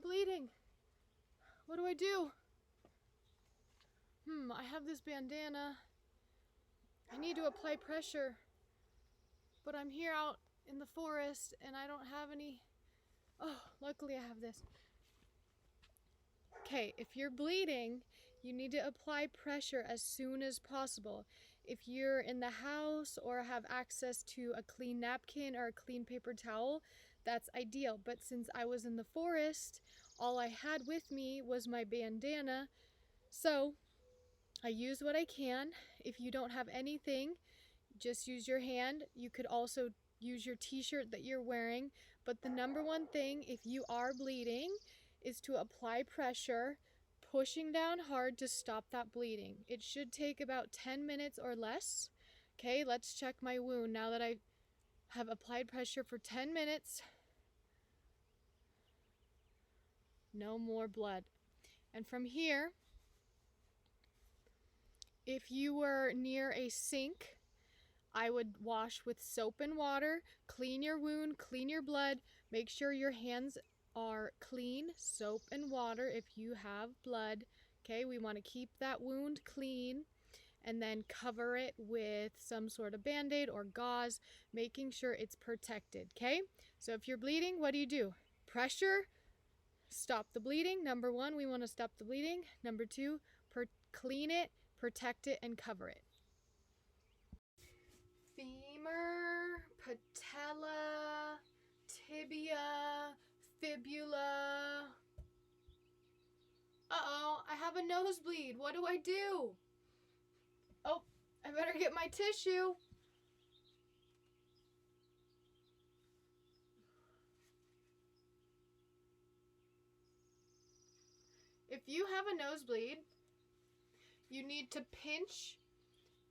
bleeding. What do I do? I have this bandana. I need to apply pressure. But I'm here out in the forest and I don't have any. Oh, luckily I have this. Okay, if you're bleeding, you need to apply pressure as soon as possible. If you're in the house or have access to a clean napkin or a clean paper towel, that's ideal. But since I was in the forest, all I had with me was my bandana. So I use what I can. If you don't have anything, just use your hand. You could also use your t-shirt that you're wearing. But the number one thing, if you are bleeding, is to apply pressure, pushing down hard to stop that bleeding. It should take about 10 minutes or less. Okay, let's check my wound now that I have applied pressure for 10 minutes. No more blood. And from here, if you were near a sink, I would wash with soap and water, clean your wound, clean your blood, make sure your hands are clean, soap and water if you have blood. Okay, we want to keep that wound clean and then cover it with some sort of band-aid or gauze, making sure it's protected. Okay, so if you're bleeding, what do? Pressure, stop the bleeding. Number one, we want to stop the bleeding. Number two, clean it, protect it, and cover it. Femur, patella, tibia, fibula. Uh-oh, I have a nosebleed. What do I do? Oh, I better get my tissue. If you have a nosebleed, you need to pinch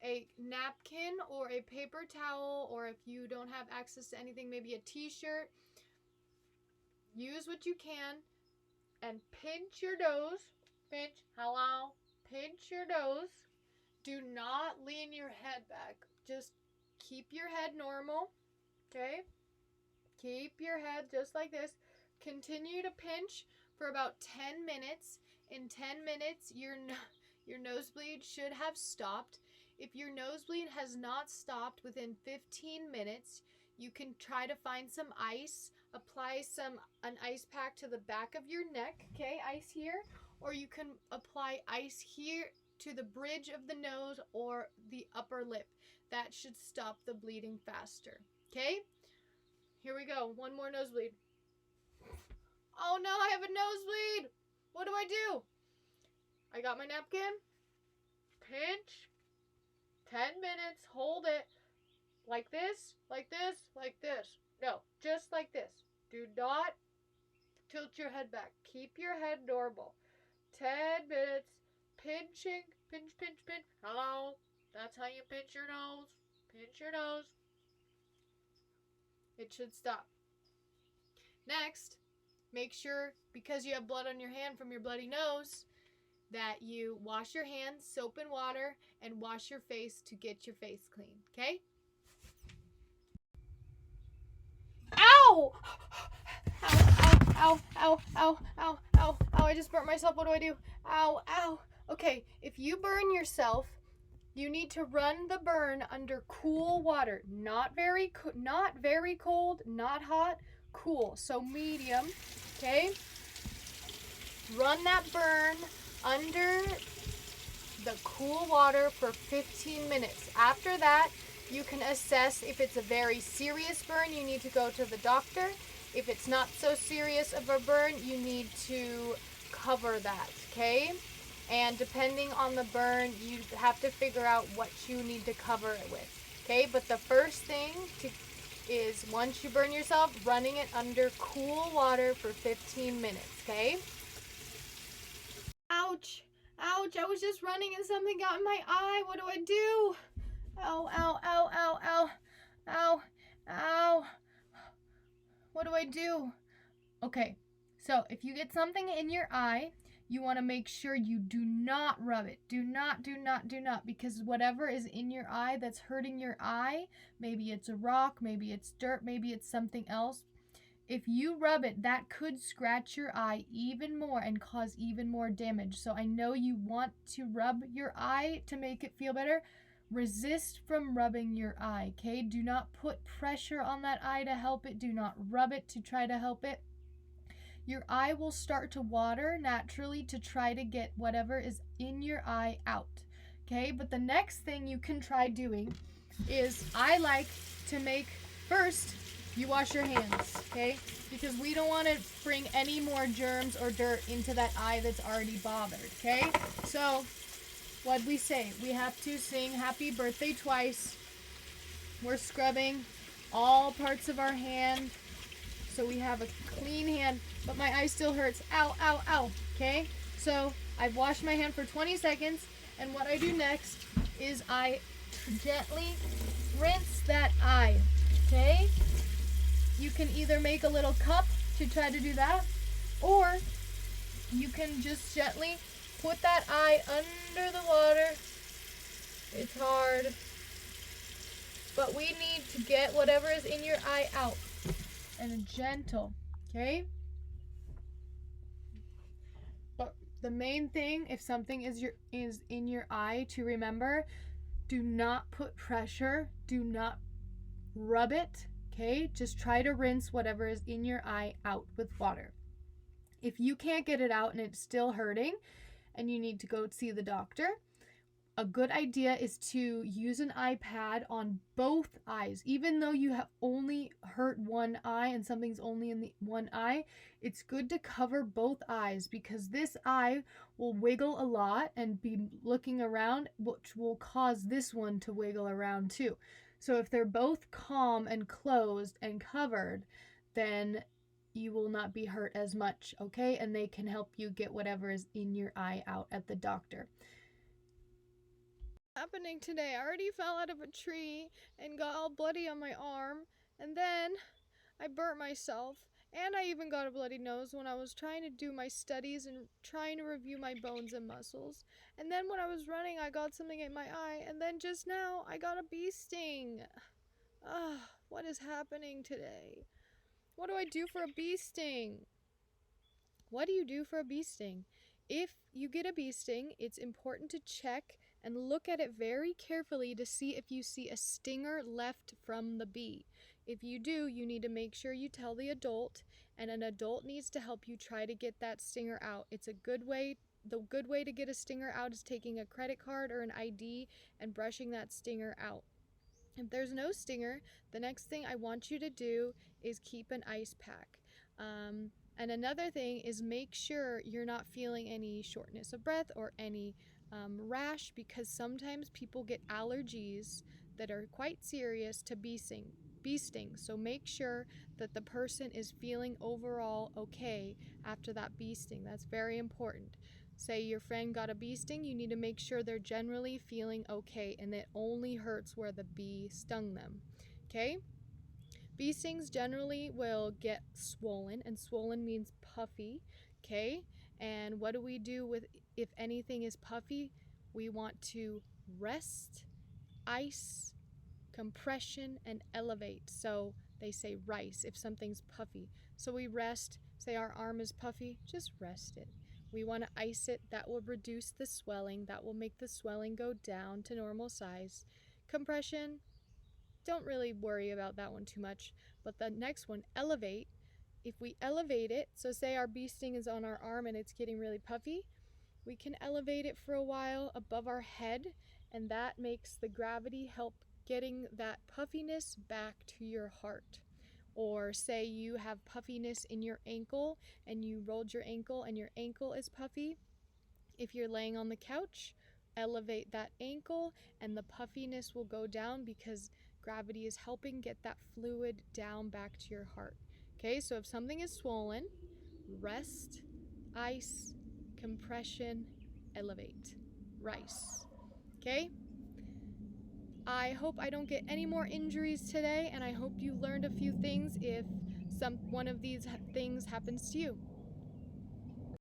a napkin or a paper towel, or if you don't have access to anything, maybe a t-shirt. Use what you can and pinch your nose. Pinch, hello, pinch your nose. Do not lean your head back. Just keep your head normal, okay? Keep your head just like this. Continue to pinch for about 10 minutes. In 10 minutes, your nosebleed should have stopped. If your nosebleed has not stopped within 15 minutes, you can try to find some ice, apply an ice pack to the back of your neck, okay, ice here, or you can apply ice here to the bridge of the nose or the upper lip. That should stop the bleeding faster, okay? Here we go, one more nosebleed. Oh no, I have a nosebleed! What do? I got my napkin, pinch, 10 minutes, hold it, like this, like this, like this. No, just like this. Do not tilt your head back. Keep your head normal. 10 minutes, pinching, pinch, pinch, pinch. Hello, that's how you pinch your nose. Pinch your nose. It should stop. Next, make sure, because you have blood on your hand from your bloody nose, that you wash your hands, soap and water, and wash your face to get your face clean, okay? Ow! Ow, ow, ow, ow, ow, ow, I just burnt myself. What do? Ow, ow. Okay, if you burn yourself, you need to run the burn under cool water. Not very cold, not hot, cool. So medium, okay? Run that burn under the cool water for 15 minutes. After that, you can assess if it's a very serious burn, you need to go to the doctor. If it's not so serious of a burn, you need to cover that, okay? And depending on the burn, you have to figure out what you need to cover it with, okay? But the first thing is once you burn yourself, running it under cool water for 15 minutes, okay? Ouch! Ouch! I was just running and something got in my eye. What do I do? Ow, ow, ow, ow, ow, ow, ow. What do I do? Okay, so if you get something in your eye, you want to make sure you do not rub it. Do not, because whatever is in your eye that's hurting your eye, maybe it's a rock, maybe it's dirt, maybe it's something else, If you rub it, that could scratch your eye even more and cause even more damage. So I know you want to rub your eye to make it feel better. Resist from rubbing your eye, okay? Do not put pressure on that eye to help it. Do not rub it to try to help it. Your eye will start to water naturally to try to get whatever is in your eye out, okay? But the next thing you can try doing is I like to make first you wash your hands, okay? Because we don't want to bring any more germs or dirt into that eye that's already bothered, okay? So, what we say? We have to sing happy birthday twice. We're scrubbing all parts of our hand so we have a clean hand, but my eye still hurts. Ow, ow, ow, okay? So, I've washed my hand for 20 seconds, and what I do next is I gently rinse that eye, okay? You can either make a little cup to try to do that, or you can just gently put that eye under the water. It's hard, but we need to get whatever is in your eye out. And gentle, okay? But the main thing, if something is in your eye, to remember, do not put pressure, do not rub it, okay? Just try to rinse whatever is in your eye out with water. If you can't get it out and it's still hurting and you need to go see the doctor, a good idea is to use an iPad on both eyes. Even though you have only hurt one eye and something's only in the one eye, it's good to cover both eyes because this eye will wiggle a lot and be looking around, which will cause this one to wiggle around too. So if they're both calm and closed and covered, then you will not be hurt as much, okay? And they can help you get whatever is in your eye out at the doctor. Happening today. I already fell out of a tree and got all bloody on my arm, and then I burnt myself, and I even got a bloody nose when I was trying to do my studies and trying to review my bones and muscles. And then when I was running, I got something in my eye, and then just now I got a bee sting. What is happening today? What do I do for a bee sting? What do you do for a bee sting? If you get a bee sting, it's important to check and look at it very carefully to see if you see a stinger left from the bee. If you do, you need to make sure you tell the adult, and an adult needs to help you try to get that stinger out. It's a good way. The good way to get a stinger out is taking a credit card or an ID and brushing that stinger out. If there's no stinger, the next thing I want you to do is keep an ice pack. And another thing is make sure you're not feeling any shortness of breath or any rash, because sometimes people get allergies that are quite serious to bee stings. So make sure that the person is feeling overall okay after that bee sting. That's very important. Say your friend got a bee sting, you need to make sure they're generally feeling okay and it only hurts where the bee stung them. Okay? Bee stings generally will get swollen, and swollen means puffy. Okay? And what do we do with if anything is puffy? We want to rest, ice, compression, and elevate. So they say rice if something's puffy. So we rest. Say our arm is puffy, just rest it. We want to ice it. That will reduce the swelling. That will make the swelling go down to normal size. Compression, don't really worry about that one too much. But the next one, elevate. If we elevate it, so say our bee sting is on our arm and it's getting really puffy, we can elevate it for a while above our head, and that makes the gravity help getting that puffiness back to your heart. Or say you have puffiness in your ankle and you rolled your ankle and your ankle is puffy. If you're laying on the couch, elevate that ankle and the puffiness will go down because gravity is helping get that fluid down back to your heart. Okay, so if something is swollen, rest, ice, compression, elevate, rice. Okay? I hope I don't get any more injuries today, and I hope you learned a few things if one of these things happens to you.